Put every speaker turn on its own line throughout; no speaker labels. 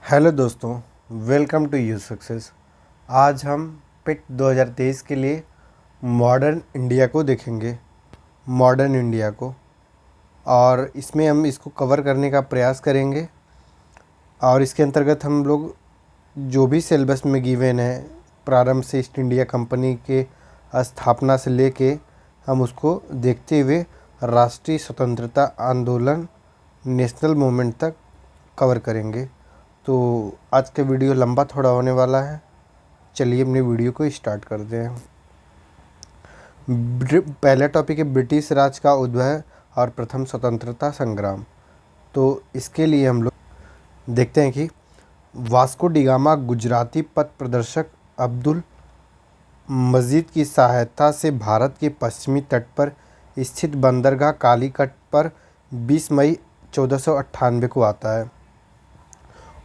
Hello दोस्तों, welcome to you success. आज हम पिट 2023 के लिए मॉडर्न इंडिया को देखेंगे। मॉडर्न इंडिया को और इसमें हम इसको कवर करने का प्रयास करेंगे। और इसके अंतर्गत हम लोग जो भी सिलेबस में गिवन है, प्रारंभ से ईस्ट इंडिया कंपनी के स्थापना से लेके हम उसको देखते हुए राष्ट्रीय स्वतंत्रता आंदोलन नेशनल मूवमेंट तक कवर करेंगे। तो आज का वीडियो लंबा थोड़ा होने वाला है। चलिए अपनी वीडियो को स्टार्ट करते हैं। पहला टॉपिक है ब्रिटिश राज का उद्भव और प्रथम स्वतंत्रता संग्राम। तो इसके लिए हम लोग देखते हैं कि वास्को डी गामा गुजराती पथ प्रदर्शक अब्दुल मजीद की सहायता से भारत के पश्चिमी तट पर स्थित बंदरगाह कालीकट पर 20 मई 1498 को आता है।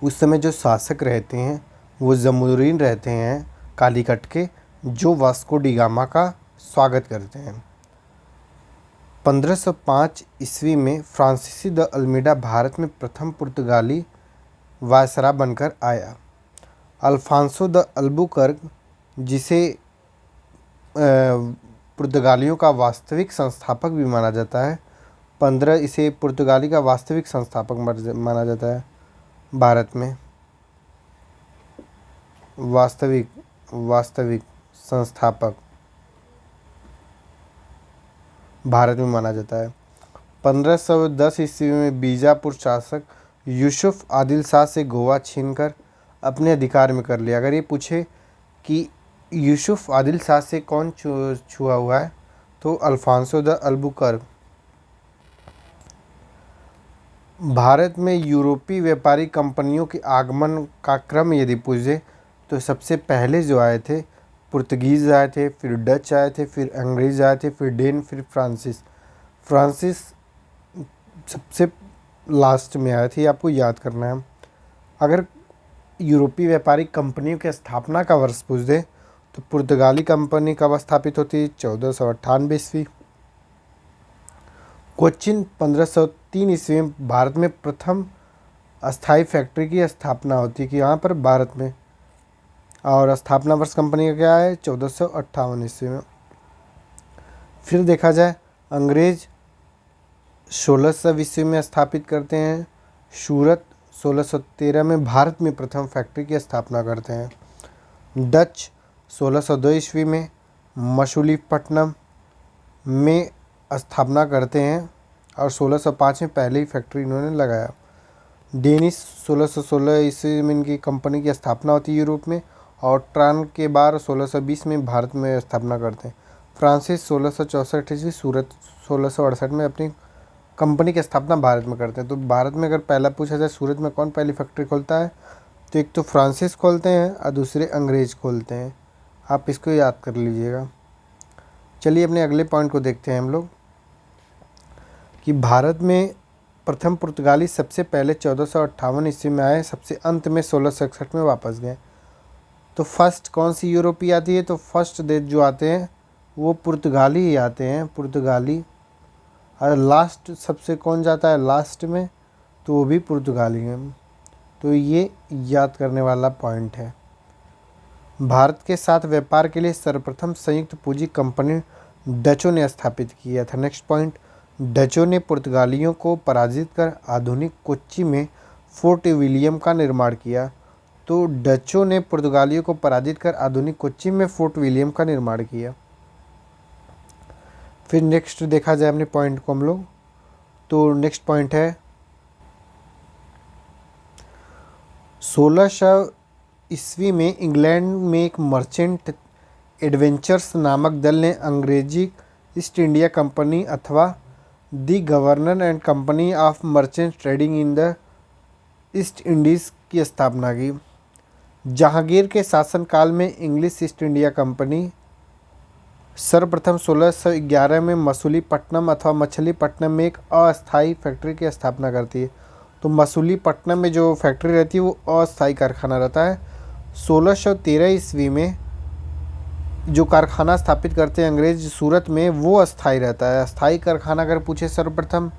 उस समय जो शासक रहते हैं वो जमूरीन रहते हैं कालीकट के, जो वास्को डी गामा का स्वागत करते हैं। 1505 ईस्वी में फ्रांसीसी द अल्मीडा भारत में प्रथम पुर्तगाली वायसराय बनकर आया। अल्फांसो द अल्बुकर्क, जिसे पुर्तगालियों का वास्तविक संस्थापक भी माना जाता है, इसे पुर्तगाली का वास्तविक संस्थापक माना जाता है। भारत में वास्तविक संस्थापक भारत में माना जाता है। 1510 ईस्वी में बीजापुर शासक यूसुफ आदिल शाह से गोवा छीनकर अपने अधिकार में कर लिया। अगर ये पूछे कि यूसुफ आदिल शाह से कौन छुआ हुआ है, तो अल्फांसो द अल्बुकर्क। भारत में यूरोपीय व्यापारी कंपनियों के आगमन का क्रम यदि पूछे तो सबसे पहले जो आए थे पुर्तगीज़ आए थे, फिर डच आए थे, फिर अंग्रेज़ आए थे, फिर डेन, फिर फ्रांसिस सबसे लास्ट में आए थे। आपको याद करना है। अगर यूरोपीय व्यापारी कंपनियों की स्थापना का वर्ष पूछ दे तो पुर्तगाली कंपनी कब स्थापित होती है? 1498 ईस्वी। कोचिन 1503 ईस्वी में भारत में प्रथम अस्थाई फैक्ट्री की स्थापना होती है कि यहाँ पर भारत में, और स्थापना वर्ष कंपनी का क्या है? 1458 ईस्वी में। फिर देखा जाए अंग्रेज 1600 ईस्वी में स्थापित करते हैं। सूरत 1613 में भारत में प्रथम फैक्ट्री की स्थापना करते हैं। डच 1602 ईस्वी में मछलीपट्टनम में स्थापना करते हैं और 1605 में पहले ही फैक्ट्री इन्होंने लगाया। डेनिश 1616 ईस्वी में इनकी कंपनी की स्थापना होती है यूरोप में, और ट्रान के बाद 1620 में भारत में स्थापना करते हैं। फ्रांसिस 1664 ईस्वी, सूरत 1668 में अपनी कंपनी की स्थापना भारत में करते हैं। तो भारत में अगर पहला पूछा जाए सूरत में कौन पहली फैक्ट्री खोलता है, तो एक तो फ्रांसिस खोलते हैं और दूसरे अंग्रेज खोलते हैं। आप इसको याद कर लीजिएगा। चलिए अपने अगले पॉइंट को देखते हैं हम लोग कि भारत में प्रथम पुर्तगाली सबसे पहले 1458 ईस्वी में आए, सबसे अंत में 1661 में वापस गए। तो फर्स्ट कौन सी यूरोपीय आती है? तो फर्स्ट देश जो आते हैं वो पुर्तगाली ही आते हैं, पुर्तगाली। और लास्ट सबसे कौन जाता है लास्ट में? तो वो भी पुर्तगाली है। तो ये याद करने वाला पॉइंट है। भारत के साथ व्यापार के लिए सर्वप्रथम संयुक्त पूंजी कंपनी डचों ने स्थापित किया था। नेक्स्ट पॉइंट, डचों ने पुर्तगालियों को पराजित कर आधुनिक कोच्चि में फोर्ट विलियम का निर्माण किया। तो डचों ने पुर्तगालियों को पराजित कर आधुनिक कोच्चि में फोर्ट विलियम का निर्माण किया। फिर नेक्स्ट देखा जाए अपने पॉइंट को हम लोग, तो नेक्स्ट पॉइंट है 1600 ईस्वी में इंग्लैंड में एक मर्चेंट एडवेंचर्स नामक दल ने अंग्रेजी ईस्ट इंडिया कंपनी अथवा the governor and company of merchant trading in the East Indies की स्थापना की। जहांगीर के शासनकाल में इंग्लिश ईस्ट इंडिया कंपनी सर्वप्रथम 1611 में मछलीपट्टनम अथवा मछलीपट्टनम में एक अस्थायी फैक्ट्री की स्थापना करती है। तो मछलीपट्टनम में जो फैक्ट्री रहती है वो अस्थायी कारखाना रहता है। 1613 ईस्वी में जो कारखाना स्थापित करते हैं अंग्रेज सूरत में, वो अस्थायी रहता है। अस्थायी कारखाना अगर पूछे सर्वप्रथम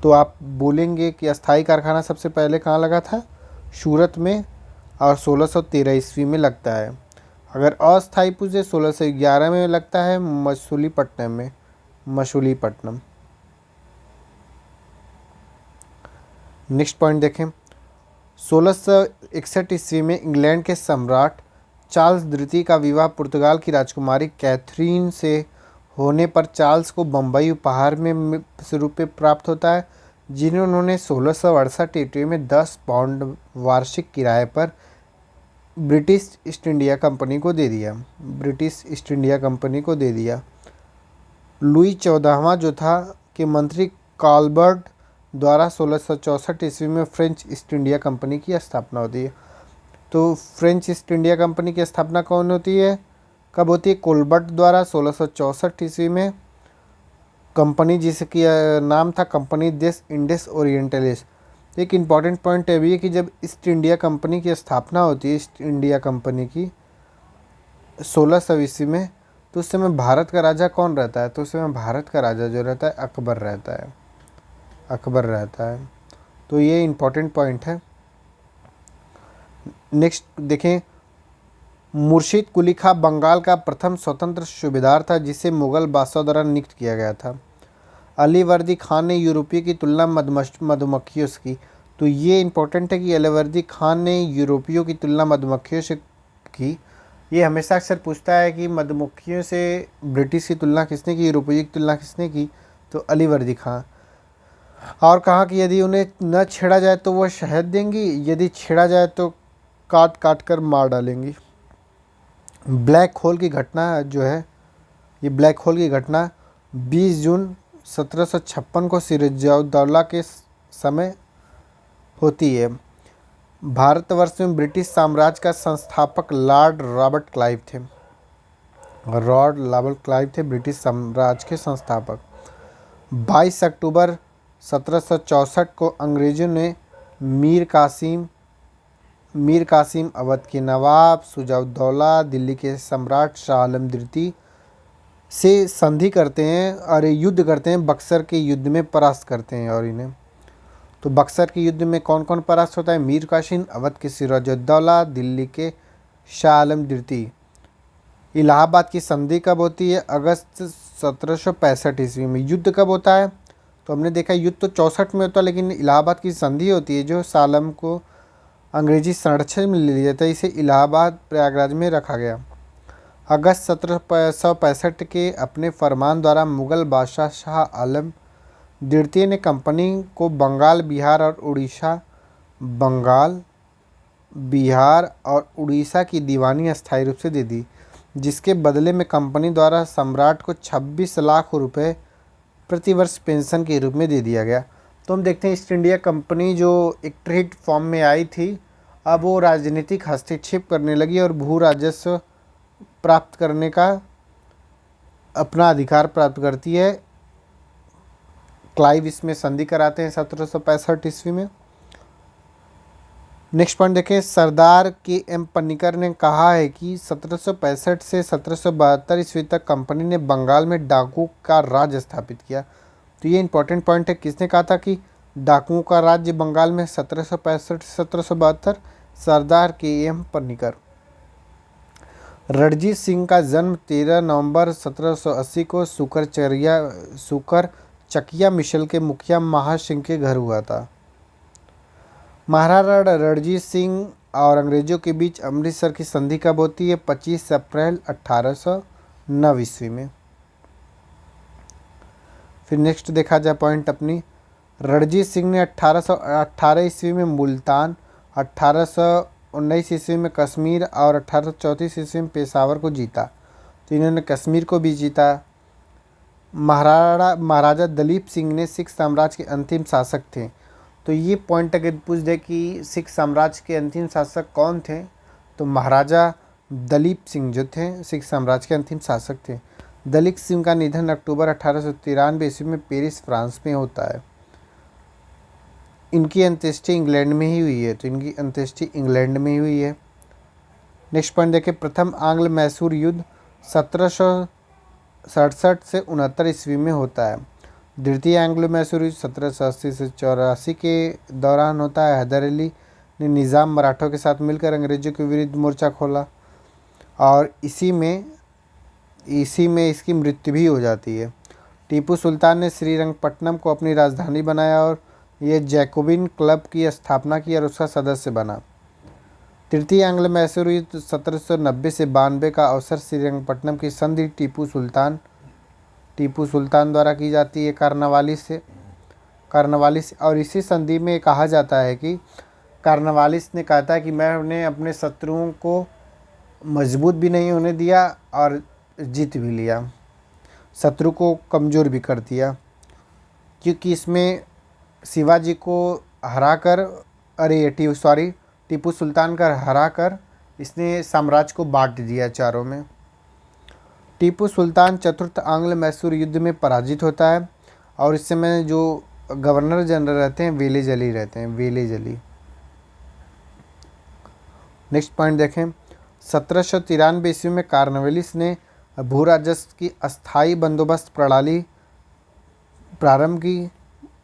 तो आप बोलेंगे कि अस्थायी कारखाना सबसे पहले कहाँ लगा था? सूरत में और 1613 ईस्वी में लगता है। अगर अस्थायी पूछे 1611 में लगता है मछलीपट्टनम। नेक्स्ट पॉइंट देखें। 1661 ईस्वी में इंग्लैंड के सम्राट चार्ल्स द्वितीय का विवाह पुर्तगाल की राजकुमारी कैथरीन से होने पर चार्ल्स को बम्बई उपहार में रूप में प्राप्त होता है, जिन्हें उन्होंने 1668 ईस्वी में 10 पाउंड वार्षिक किराए पर ब्रिटिश ईस्ट इंडिया कंपनी को दे दिया। लुई 14वां जो था के मंत्री कॉलबर्ट द्वारा 1664 ईस्वी में फ्रेंच ईस्ट इंडिया कंपनी की स्थापना होती है। तो फ्रेंच ईस्ट इंडिया कंपनी की स्थापना कौन होती है, कब होती है? कोलबर्ट द्वारा 1664 ईस्वी में। कंपनी जिसकी नाम था कंपनी देस इंडिस ओरिएंटलिस। एक इम्पॉर्टेंट पॉइंट है भी कि जब ईस्ट इंडिया कंपनी की स्थापना होती है, ईस्ट इंडिया कंपनी की 1600 ईस्वी में, तो उस समय भारत का राजा कौन रहता है? तो उस समय भारत का राजा जो रहता है अकबर रहता है। तो ये इम्पॉर्टेंट पॉइंट है। नेक्स्ट देखें। मुर्शिद कुली खां बंगाल का प्रथम स्वतंत्र सूबेदार था जिसे मुगल बादशाह द्वारा नियुक्त किया गया था। अलीवर्दी खान ने यूरोपीय की तुलना मधुमक्खियों से की। तो ये इम्पोर्टेंट है कि अलीवर्दी खान ने यूरोपियों की तुलना मधुमक्खियों से की। ये हमेशा अक्सर पूछता है कि मधुमक्खियों से ब्रिटिश की तुलना किसने की, यूरोपीय की तुलना किसने की? तो अलीवर्दी खान। और कहा कि यदि उन्हें न छेड़ा जाए तो वह शहद देंगी, यदि छेड़ा जाए तो काट काट कर मार डालेंगी। ब्लैक होल की घटना जो है, ये ब्लैक होल की घटना 20 जून 1756 को सिराजुद्दौला के समय होती है। भारतवर्ष में ब्रिटिश साम्राज्य का संस्थापक लॉर्ड रॉबर्ट क्लाइव थे। ब्रिटिश साम्राज्य के संस्थापक। 22 अक्टूबर 1764 को अंग्रेजों ने मीर कासिम अवध के नवाब, सिराजुद्दौला दिल्ली के सम्राट शाह आलम द्वितीय से संधि करते हैं और युद्ध करते हैं। बक्सर के युद्ध में परास्त करते हैं और इन्हें। तो बक्सर के युद्ध में कौन कौन परास्त होता है? मीर कासिम, अवध के सिराजुद्दौला, दिल्ली के शाह आलम द्वितीय। इलाहाबाद की संधि कब होती है? अगस्त 1765 ईस्वी में। युद्ध कब होता है? तो हमने देखा युद्ध तो 64 में होता है, लेकिन इलाहाबाद की संधि होती है जो शाह आलम को अंग्रेजी संरक्षण में ले लिया था। इसे इलाहाबाद प्रयागराज में रखा गया। अगस्त 1765 के अपने फरमान द्वारा मुगल बादशाह शाह आलम द्वितीय ने कंपनी को बंगाल, बिहार और उड़ीसा की दीवानी अस्थायी रूप से दे दी, जिसके बदले में कंपनी द्वारा सम्राट को 26 लाख रुपए प्रतिवर्ष पेंशन के रूप में दे दिया गया। तो हम देखते हैं ईस्ट इंडिया कंपनी जो एक ट्रेड फॉर्म में आई थी, अब वो राजनीतिक हस्तक्षेप करने लगी और भू राजस्व प्राप्त करने का अपना अधिकार प्राप्त करती है। क्लाइव इसमें संधि कराते हैं 1765 ईस्वी में। नेक्स्ट पॉइंट देखें। सरदार के एम पन्नीकर ने कहा है कि 1765 से 1772 ईस्वी तक कंपनी ने बंगाल में डाकुओं का राज्य स्थापित किया। तो ये इंपॉर्टेंट पॉइंट है। किसने कहा था कि डाकुओं का राज्य बंगाल में 1765 से 1772? सरदार के एम पन्नीकर। रणजीत सिंह का जन्म 13 नवंबर 1780 को सुकर चकिया मिशल के मुखिया महा सिंह के घर हुआ था। महाराणा रणजीत सिंह और अंग्रेजों के बीच अमृतसर की संधि कब होती है? 25 अप्रैल 1809 ईस्वी में। फिर नेक्स्ट देखा जाए पॉइंट अपनी। रणजीत सिंह ने 1818 ईस्वी में मुल्तान, 1819 ईस्वी में कश्मीर और 1834 ईस्वी में पेशावर को जीता। तो इन्होंने कश्मीर को भी जीता। महाराजा दलीप सिंह ने सिख साम्राज्य के अंतिम शासक थे। तो ये पॉइंट अगर पूछ दे कि सिख साम्राज्य के अंतिम शासक कौन थे, तो महाराजा दलीप सिंह जो थे सिख साम्राज्य के अंतिम शासक थे। दलीप सिंह का निधन अक्टूबर 1893 ईस्वी में पेरिस, फ्रांस में होता है। इनकी अंत्येष्टि इंग्लैंड में ही हुई है। तो इनकी अंत्येष्टि इंग्लैंड में ही हुई है। नेक्स्ट पॉइंट देखें। प्रथम आंग्ल मैसूर युद्ध 1767 से 69 ईस्वी में होता है। द्वितीय एंग्लो मैसूर युद्ध 1780 से 84 के दौरान होता है। हैदर अली ने निज़ाम मराठों के साथ मिलकर अंग्रेजों के विरुद्ध मोर्चा खोला और इसी में इसकी मृत्यु भी हो जाती है। टीपू सुल्तान ने श्रीरंगपट्टनम को अपनी राजधानी बनाया और यह जैकोबिन क्लब की स्थापना की और उसका सदस्य बना। तृतीय एंग्लो मैसूर युद्ध 1790 से 92 का अवसर श्रीरंगपट्टनम की संधि टीपू सुल्तान द्वारा की जाती है कार्नवालिस और इसी संधि में कहा जाता है कि कार्नवालिस ने कहा था कि मैंने अपने शत्रुओं को मजबूत भी नहीं होने दिया और जीत भी लिया, शत्रु को कमज़ोर भी कर दिया, क्योंकि इसमें शिवाजी को हराकर टीपू सुल्तान का हराकर इसने साम्राज्य को बांट दिया चारों में। टीपू सुल्तान चतुर्थ आंग्ल मैसूर युद्ध में पराजित होता है और इस समय जो गवर्नर जनरल रहते हैं वेलेजली रहते हैं, वेलेजली। नेक्स्ट पॉइंट देखें, 1793 ईस्वी में कार्नवालिस ने भू राजस्व की अस्थायी बंदोबस्त प्रणाली प्रारंभ की।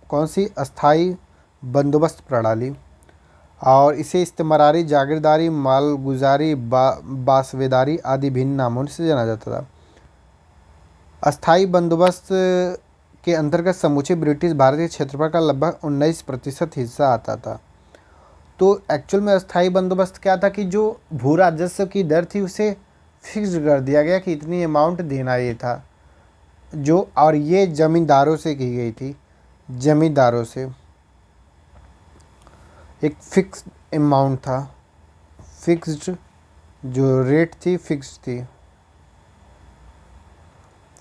कौन सी? अस्थायी बंदोबस्त प्रणाली, और इसे इस्तेमारी, जागीरदारी, मालगुजारी, बासवेदारी आदि भिन्न नामों से जाना जाता था। अस्थायी बंदोबस्त के अंतर्गत समूचे ब्रिटिश भारतीय क्षेत्रफल का लगभग 19% हिस्सा आता था। तो एक्चुअल में अस्थायी बंदोबस्त क्या था कि जो भू राजस्व की दर थी उसे फिक्स कर दिया गया कि इतनी अमाउंट देना ये था, जो और ये जमींदारों से की गई थी, जमींदारों से एक फिक्स्ड अमाउंट था, फिक्स्ड जो रेट थी फिक्स थी।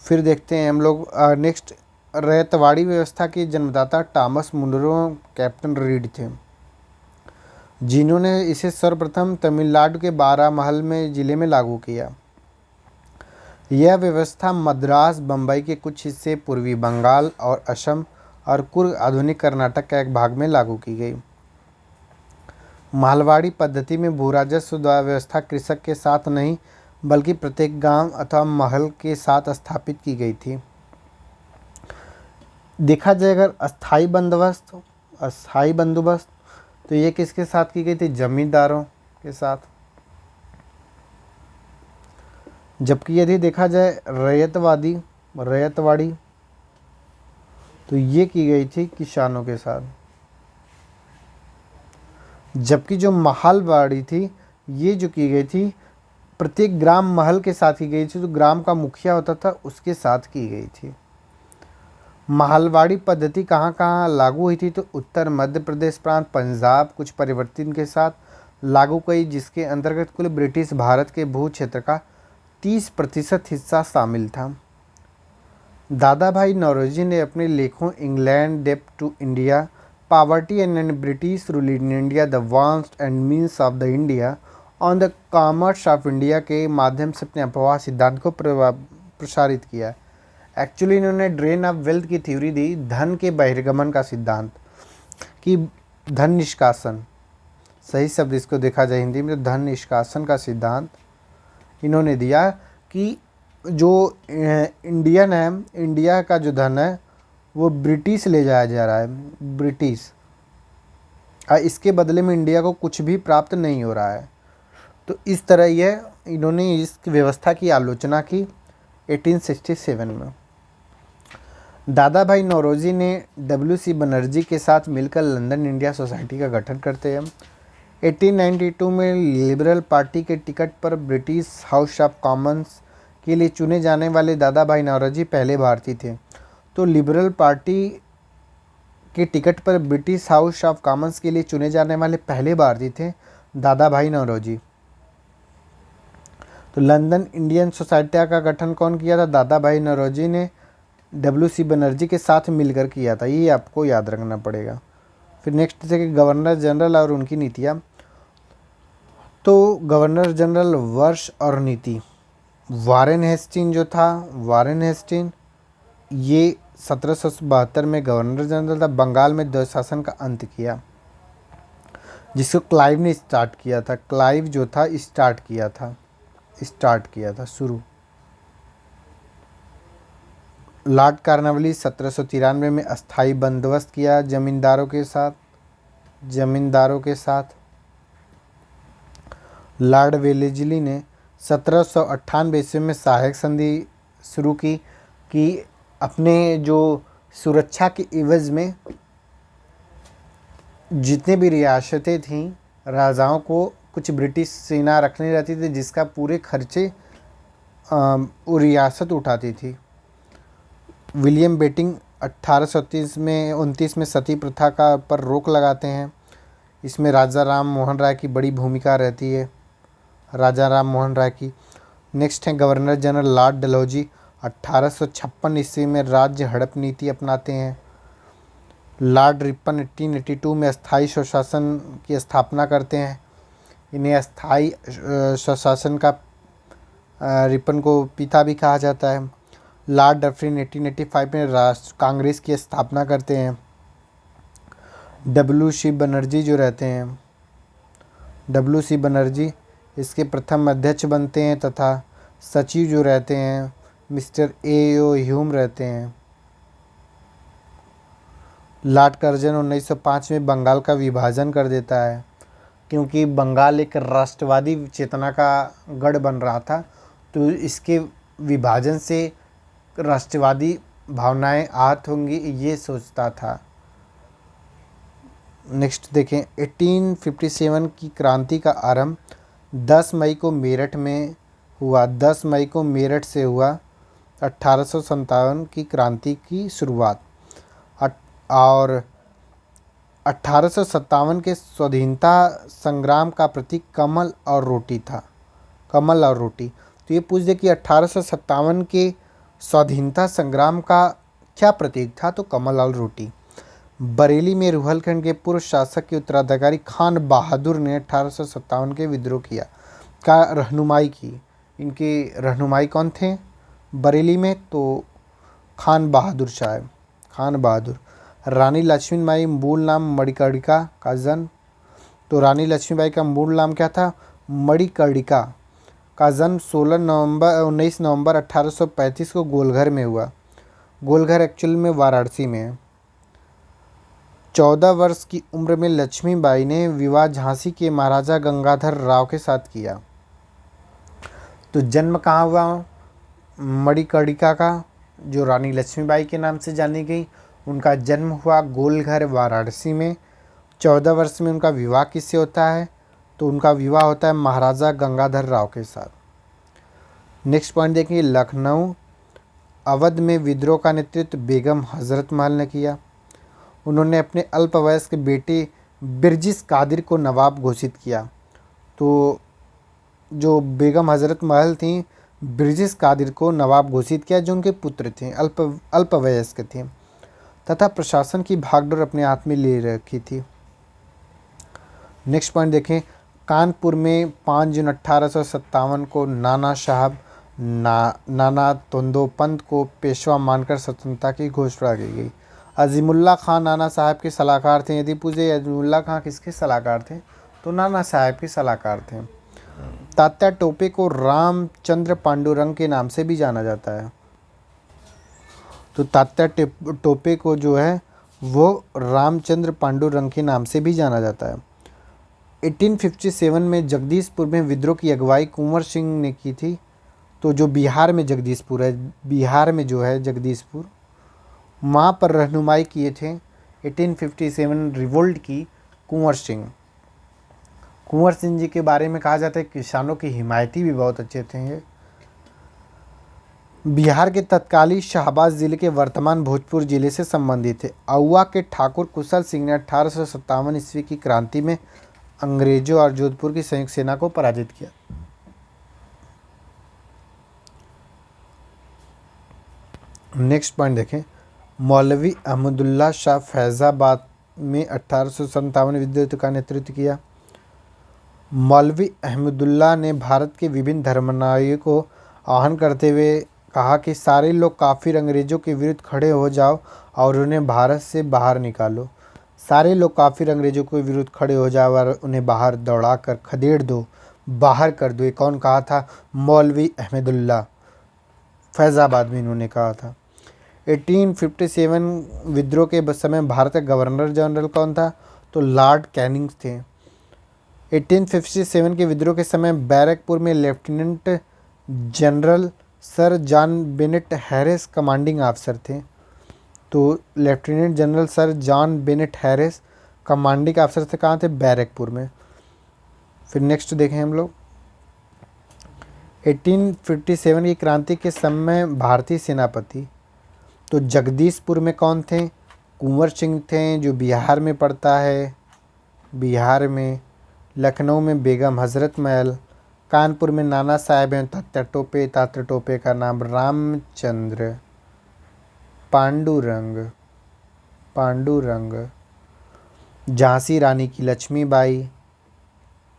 फिर देखते हैं हम लोग नेक्स्ट, रैयतवाड़ी व्यवस्था के जन्मदाता टॉमस मुनरो कैप्टन रीड थे, जिन्होंने इसे सर्वप्रथम तमिलनाडु के बारामहल में ज़िले में लागू किया। यह व्यवस्था मद्रास, बम्बई के कुछ हिस्से, पूर्वी बंगाल और असम और कुर्ग, आधुनिक कर्नाटक का एक भाग में लागू की गई। मालवाड़ी पद्धति में भू राजस्व व्यवस्था कृषक के साथ नहीं बल्कि प्रत्येक गांव अथवा महल के साथ स्थापित की गई थी। देखा जाए अगर अस्थाई बंदोबस्त तो ये किसके साथ की गई थी? जमींदारों के साथ। जबकि यदि देखा जाए रैयतवाड़ी तो ये की गई थी किसानों के साथ। जबकि जो महलवाड़ी थी ये जो की गई थी प्रत्येक ग्राम महल के साथ की गई थी, तो ग्राम का मुखिया होता था उसके साथ की गई थी। महलवाड़ी पद्धति कहाँ कहाँ लागू हुई थी? तो उत्तर मध्य प्रदेश प्रांत, पंजाब कुछ परिवर्तन के साथ लागू हुई, जिसके अंतर्गत कुल ब्रिटिश भारत के भू क्षेत्र का 30% हिस्सा शामिल था। दादा भाई नौरोजी ने अपने लेखों इंग्लैंड डेप्ट to India, poverty and British rule in India, the wants and means of the India, on the commerce of India के माध्यम से अपने अपवाह सिद्धांत को प्रसारित किया। एक्चुअली इन्होंने ड्रेन ऑफ वेल्थ की थ्योरी दी, धन के बहिर्गमन का सिद्धांत, कि धन निष्कासन, सही शब्द इसको देखा जाए हिंदी में, धन निष्कासन का सिद्धांत इन्होंने दिया कि जो इंडिया का जो धन है वो ब्रिटिश ले जाया जा रहा है, ब्रिटिश, इसके बदले में इंडिया को कुछ भी प्राप्त नहीं हो रहा है। तो इस तरह यह इन्होंने इस व्यवस्था की आलोचना की 1867 में। दादा भाई नौरोजी ने WC बनर्जी के साथ मिलकर लंदन इंडिया सोसाइटी का गठन करते हैं। 1892 में लिबरल पार्टी के टिकट पर ब्रिटिश हाउस ऑफ कॉमन्स के लिए चुने जाने वाले दादा भाई नौरोजी पहले भारतीय थे। तो लिबरल पार्टी के टिकट पर ब्रिटिश हाउस ऑफ कॉमन्स के लिए चुने जाने वाले पहले भारतीय थे दादा भाई नौरोजी। तो लंदन इंडियन सोसाइटी का गठन कौन किया था? दादा भाई नौरोजी ने WC बनर्जी के साथ मिलकर किया था, ये आपको याद रखना पड़ेगा। फिर नेक्स्ट थे कि गवर्नर जनरल और उनकी नीतियाँ। तो गवर्नर जनरल वर्ष और नीति, वारेन हेस्टिंग जो था, वारेन हेस्टिंग ये 1772 में गवर्नर जनरल था। बंगाल में द्वैत शासन का अंत किया, जिसको क्लाइव ने स्टार्ट किया था। क्लाइव जो था स्टार्ट किया था शुरू। लॉर्ड कार्नवालिस 1793 में अस्थाई बंदोबस्त किया जमींदारों के साथ। लॉर्ड वेलेस्ली ने 1798 ईस्वी में सहायक संधि शुरू की कि अपने जो सुरक्षा के एवज में जितने भी रियासतें थीं, राजाओं को कुछ ब्रिटिश सेना रखनी रहती थी जिसका पूरे खर्चे वो रियासत उठाती थी। विलियम बेटिंग 1829 में सती प्रथा का पर रोक लगाते हैं। इसमें राजा राम मोहन राय की बड़ी भूमिका रहती है, राजा राम मोहन राय की। नेक्स्ट है गवर्नर जनरल लॉर्ड डलहौजी 1856 ईस्वी में राज्य हड़प नीति अपनाते हैं। लॉर्ड रिपन 1882 में अस्थाई स्वशासन की स्थापना करते हैं। इन्हें अस्थाई स्वशासन का रिपन को पिता भी कहा जाता है। लॉर्ड डफरिन 1885 में राष्ट्र कांग्रेस की स्थापना करते हैं। W.C. बनर्जी जो रहते हैं, W.C. बनर्जी इसके प्रथम अध्यक्ष बनते हैं तथा सचिव जो रहते हैं मिस्टर A.O. ह्यूम रहते हैं। लॉर्ड कर्जन 1905 में बंगाल का विभाजन कर देता है क्योंकि बंगाल एक राष्ट्रवादी चेतना का गढ़ बन रहा था, तो इसके विभाजन से राष्ट्रवादी भावनाएं आहत होंगी, ये सोचता था। नेक्स्ट देखें 1857 की क्रांति का आरंभ 10 मई को मेरठ में हुआ। 10 मई को मेरठ से हुआ 1857 की क्रांति की शुरुआत। और 1857 के स्वाधीनता संग्राम का प्रतीक कमल और रोटी था। कमल और रोटी, तो ये पूछ दे कि 1857 के स्वाधीनता संग्राम का क्या प्रतीक था, तो कमल और रोटी। बरेली में रुहलखंड के पूर्व शासक के उत्तराधिकारी खान बहादुर ने 1857 के विद्रोह किया का रहनुमाई की। इनके रहनुमाई कौन थे बरेली में, तो खान बहादुर साहब, खान बहादुर। रानी लक्ष्मीबाई मूल नाम मणिकर्णिका का जन्म, तो रानी लक्ष्मीबाई का मूल नाम क्या था, मणिकर्णिका का जन्म 19 नवंबर 1835 को गोलघर में हुआ। गोलघर एक्चुअल में वाराणसी में है। 14 वर्ष की उम्र में लक्ष्मीबाई ने विवाह झांसी के महाराजा गंगाधर राव के साथ किया। तो जन्म कहाँ हुआ मणिकर्णिका का, जो रानी लक्ष्मीबाई के नाम से जानी गई, उनका जन्म हुआ गोलघर वाराणसी में। 14 वर्ष में उनका विवाह किससे होता है, तो उनका विवाह होता है महाराजा गंगाधर राव के साथ। नेक्स्ट पॉइंट देखेंगे, लखनऊ अवध में विद्रोह का नेतृत्व बेगम हजरत महल ने किया। उन्होंने अपने अल्पवयस्क बेटे बिरजिस कादिर को नवाब घोषित किया। तो जो बेगम हजरत महल थी, बिरजिस कादिर को नवाब घोषित किया, जो उनके पुत्र थे, अल्पवयस्क थे, तथा प्रशासन की भागडोर अपने हाथ में ले रखी थी। नेक्स्ट पॉइंट देखें, कानपुर में 5 जून 1857 को नाना साहब नाना तोंदोपंत को पेशवा मानकर स्वतंत्रता की घोषणा की गई। अजीमुल्ला खान नाना साहब के सलाहकार थे। यदि पूछे अजीमुल्ला खान किसके सलाहकार थे, तो नाना साहब के सलाहकार थे। तात्या टोपे को रामचंद्र पांडुरंग के नाम से भी जाना जाता है। तो तात्या टोपे को जो है वो रामचंद्र पांडुरंग के नाम से भी जाना जाता है। 1857 में जगदीशपुर में विद्रोह की अगुवाई कुंवर सिंह ने की थी। तो जो बिहार में जगदीशपुर है, बिहार में जो है जगदीशपुर, वहाँ पर रहनुमाई किए थे 1857 रिवोल्ट की कुंवर सिंह। कुंवर सिंह जी के बारे में कहा जाता है किसानों की हिमायती भी बहुत अच्छे थे ये। बिहार के तत्कालीन शाहबाज जिले के वर्तमान भोजपुर जिले से संबंधित थे। आउवा के ठाकुर कुशल सिंह ने 1857 ईस्वी की क्रांति में अंग्रेजों और जोधपुर की संयुक्त सेना को पराजित किया। नेक्स्ट पॉइंट देखें, मौलवी अहमदुल्ला शाह फैज़ाबाद में 1857 विद्रोह का नेतृत्व किया। मौलवी अहमदुल्ला ने भारत के विभिन्न धर्मानुयायियों को आह्वान करते हुए कहा कि सारे लोग काफिर अंग्रेज़ों के विरुद्ध खड़े हो जाओ और उन्हें भारत से बाहर निकालो। सारे लोग काफिर अंग्रेज़ों के विरुद्ध खड़े हो जाओ और उन्हें बाहर दौड़ा कर खदेड़ दो, बाहर कर दो। ये कौन कहा था, मौलवी अहमदुल्ला, फैज़ाबाद में इन्होंने कहा था। 1857 विद्रोह के समय भारत का गवर्नर जनरल कौन था, तो लॉर्ड कैनिंग थे। 1857 के विद्रोह के समय बैरकपुर में lieutenant general sir John Bennett Harris commanding officer थे। तो lieutenant general sir John Bennett Harris commanding officer थे, कहाँ थे? बैरकपुर में। फिर नेक्स्ट देखें हम लोग 1857 की क्रांति के समय भारतीय सेनापति, तो जगदीशपुर में कौन थे? कुंवर सिंह थे, जो बिहार में पड़ता है, बिहार में। लखनऊ में बेगम हजरत महल, कानपुर में नाना साहेब हैं तात्या टोपे, तात्या टोपे का नाम रामचंद्र पांडुरंग। झांसी रानी की लक्ष्मीबाई,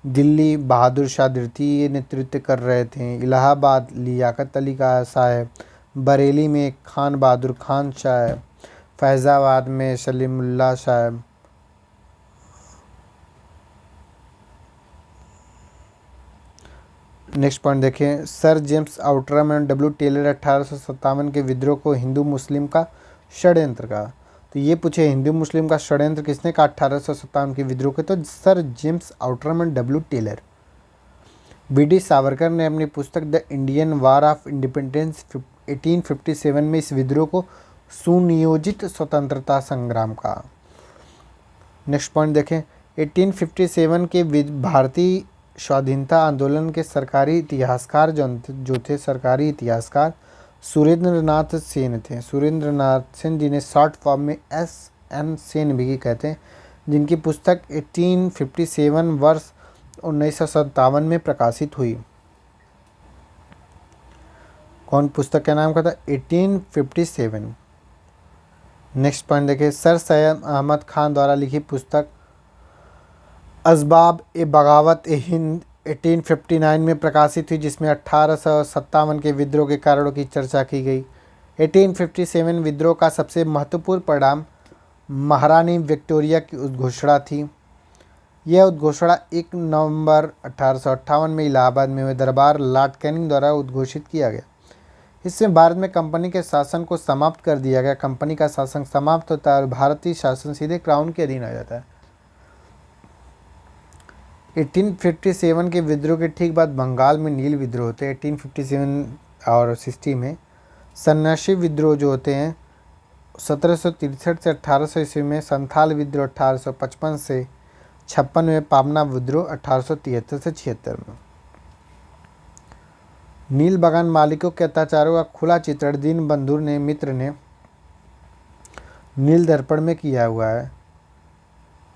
दिल्ली बहादुर शाह द्वितीय नेतृत्व कर रहे थे। इलाहाबाद लियाकत अली का साहब, बरेली में खान बहादुर खान साहब, फैज़ाबाद में सलीमुल्लाह साहब। नेक्स्ट पॉइंट देखें, sir James Outram and W Taylor 1857 के विद्रोह को हिंदू मुस्लिम का षड्यंत्र कहा। तो ये पूछे हिंदू मुस्लिम का षड्यंत्र किसने कहा 1857 के विद्रोह के? तो sir James Outram and W Taylor. V D. Savarkar ने अपनी पुस्तक The Indian War of Independence 1857 में इस विद्रोह को सुनियोजित स्वतंत्रता संग्राम कहा। नेक्स्ट पॉइंट देखें, 1857 के भारतीय स्वाधीनता आंदोलन के सरकारी इतिहासकार जो थे सरकारी इतिहासकार सुरेंद्रनाथ सेन थे। सुरेंद्रनाथ सेन, जिन्हें शॉर्ट फॉर्म में S.N. सेन भी कहते हैं, जिनकी पुस्तक 1857 वर्ष 1957 में प्रकाशित हुई। कौन पुस्तक का नाम क्या था? 1857। नेक्स्ट पॉइंट देखिए, सर सैयद अहमद खान द्वारा लिखी पुस्तक असबाब ए बगावत ए हिंद 1859 में प्रकाशित हुई, जिसमें 1857 के विद्रोह के कारणों की चर्चा की गई। 1857 विद्रोह का सबसे महत्वपूर्ण परिणाम महारानी विक्टोरिया की उद्घोषणा थी। यह उद्घोषणा 1 नवंबर 1858 में इलाहाबाद में हुए दरबार लॉर्ड कैनिंग द्वारा उद्घोषित किया गया। इसमें भारत में कंपनी के शासन को समाप्त कर दिया गया। कंपनी का शासन समाप्त होता है और भारतीय शासन सीधे क्राउन के अधीन आ जाता है। 1857 के विद्रोह के ठीक बाद बंगाल में नील विद्रोह होते हैं। 1857 और 60 में सन्यासी विद्रोह जो होते हैं 1763 से 1800 ईस्वी में, संथाल विद्रोह 1855 से 56 में, पाबना विद्रोह 1873 से 76 में। नील बागान मालिकों के अत्याचारों का खुला चित्रण दीनबंधु मित्र ने नील दर्पण में किया हुआ है।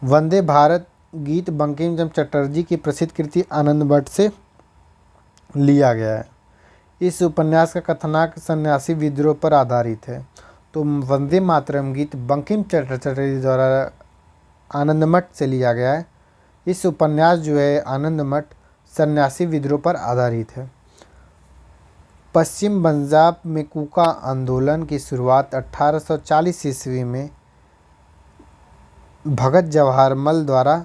वंदे भारत गीत बंकिम चंद्र चटर्जी की प्रसिद्ध कृति आनंद मठ से लिया गया है। इस उपन्यास का कथानक सन्यासी विद्रोह पर आधारित है। तो वंदे मातरम गीत बंकिम चंद्र चटर्जी द्वारा आनंद मठ से लिया गया है। इस उपन्यास जो है आनंद मठ सन्यासी विद्रोह पर आधारित है। पश्चिम पंजाब में कूका आंदोलन की शुरुआत 1840 ईस्वी में भगत जवाहरमल द्वारा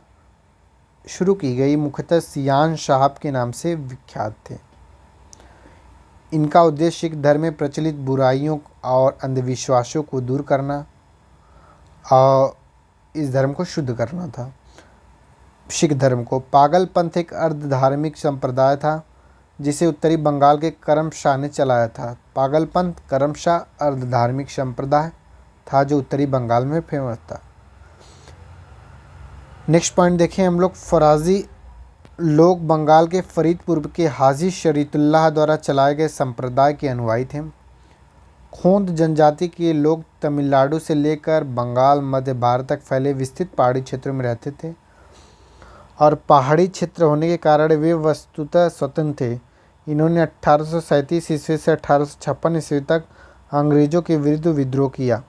शुरू की गई, मुख्यतः सियान साहब के नाम से विख्यात थे। इनका उद्देश्य सिख धर्म में प्रचलित बुराइयों और अंधविश्वासों को दूर करना और इस धर्म को शुद्ध करना था। सिख धर्म को पागलपंथ एक अर्ध धार्मिक संप्रदाय था जिसे उत्तरी बंगाल के करमशाह ने चलाया था। पागलपंथ करमशाह अर्ध धार्मिक संप्रदाय था जो उत्तरी बंगाल में फेमस था। नेक्स्ट पॉइंट देखें हम लोग, फराजी लोग बंगाल के फरीदपुर के हाजी शरीतुल्लाह द्वारा चलाए गए संप्रदाय के अनुयायी थे। खोंद जनजाति के लोग तमिलनाडु से लेकर बंगाल मध्य भारत तक फैले विस्तृत पहाड़ी क्षेत्रों में रहते थे और पहाड़ी क्षेत्र होने के कारण वे वस्तुतः स्वतंत्र थे। इन्होंने 1837 ईस्वी से 1856 ईस्वी तक अंग्रेजों के विरुद्ध विद्रोह किया।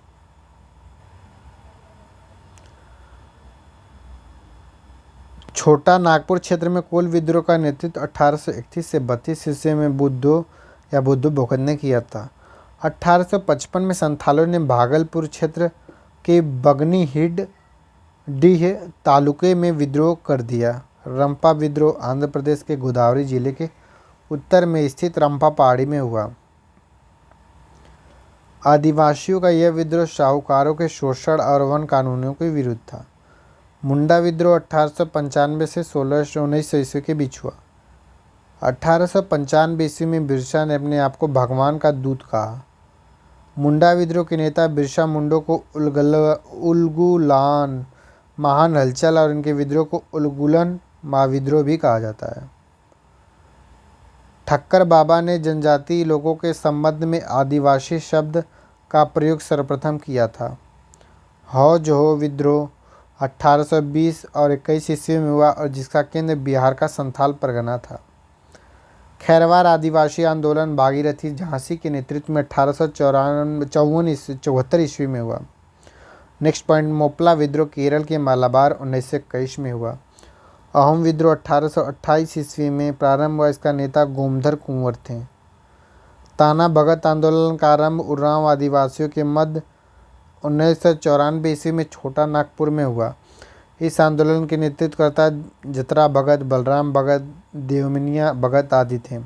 छोटा नागपुर क्षेत्र में कोल विद्रोह का नेतृत्व 1831 से 32 ईस्वी में बुद्धो भोकत ने किया था। 1855 में संथालों ने भागलपुर क्षेत्र के बगनी हिड डीह तालुके में विद्रोह कर दिया। रंपा विद्रोह आंध्र प्रदेश के गोदावरी जिले के उत्तर में स्थित रंपा पहाड़ी में हुआ। आदिवासियों का यह विद्रोह साहूकारों के शोषण और वन कानूनों के विरुद्ध था। मुंडा विद्रोह 1895 से 1619 ईस्वी के बीच हुआ। 1895 ईस्वी में बिरसा ने अपने आप को भगवान का दूत कहा। मुंडा विद्रोह के नेता बिरसा मुंडा को उलगुलान महान हलचल और इनके विद्रोह को उलगुलन महाविद्रोह भी कहा जाता है। ठक्कर बाबा ने जनजातीय लोगों के संबंध में आदिवासी शब्द का प्रयोग सर्वप्रथम किया था। हौजो विद्रोह 1820 और 21 ईस्वी में हुआ और जिसका केंद्र बिहार का संथाल परगना था। खैरवार आदिवासी आंदोलन भागीरथी झांसी के नेतृत्व में 1874 ईस्वी में हुआ। नेक्स्ट पॉइंट, मोपला विद्रोह केरल के मालाबार 1921 में हुआ। अहोम विद्रोह 1828 ईस्वी में प्रारंभ हुआ। इसका नेता गोमधर कुंवर थे। ताना भगत आंदोलन का आरंभ उरांव आदिवासियों के मध्य 1994 ईस्वी में छोटा नागपुर में हुआ। इस आंदोलन के नेतृत्वकर्ता जतरा भगत, बलराम भगत, देवमिया भगत आदि थे।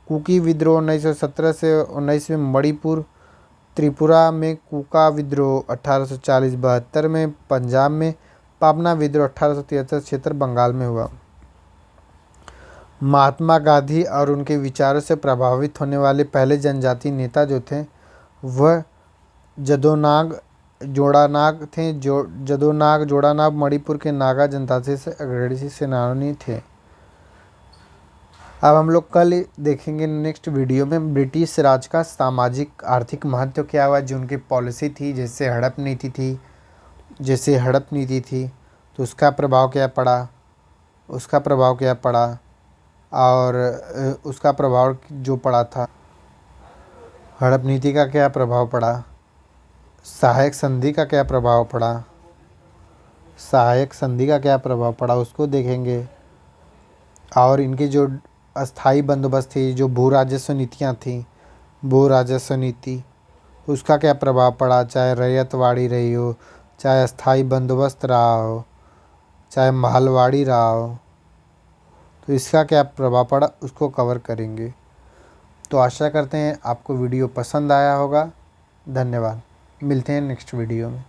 कुकी विद्रोह 1917 से 19 में मणिपुर त्रिपुरा में, कुका विद्रोह 1840-72 में पंजाब में, पाबना विद्रोह 1873 क्षेत्र बंगाल में हुआ। महात्मा गांधी और उनके विचारों से प्रभावित होने वाले पहले जनजातीय नेता जो थे वह जदोनाग जोड़ानाग मणिपुर के नागा जनजाति से अग्रणी सेनानी थे। अब हम लोग कल देखेंगे नेक्स्ट वीडियो में ब्रिटिश राज का सामाजिक आर्थिक महत्व क्या हुआ, जो उनकी पॉलिसी थी, जैसे हड़प नीति थी तो उसका प्रभाव क्या पड़ा और उसका प्रभाव जो पड़ा था, हड़प नीति का क्या प्रभाव पड़ा, सहायक संधि का क्या प्रभाव पड़ा उसको देखेंगे। और इनकी जो अस्थाई बंदोबस्त थी, जो भू राजस्व नीति उसका क्या प्रभाव पड़ा, चाहे रैयतवाड़ी रही हो, चाहे अस्थाई बंदोबस्त रहा हो, चाहे महलवाड़ी रहा हो, तो इसका क्या प्रभाव पड़ा उसको कवर करेंगे। तो आशा करते हैं आपको वीडियो पसंद आया होगा। धन्यवाद। मिलते हैं नेक्स्ट वीडियो में।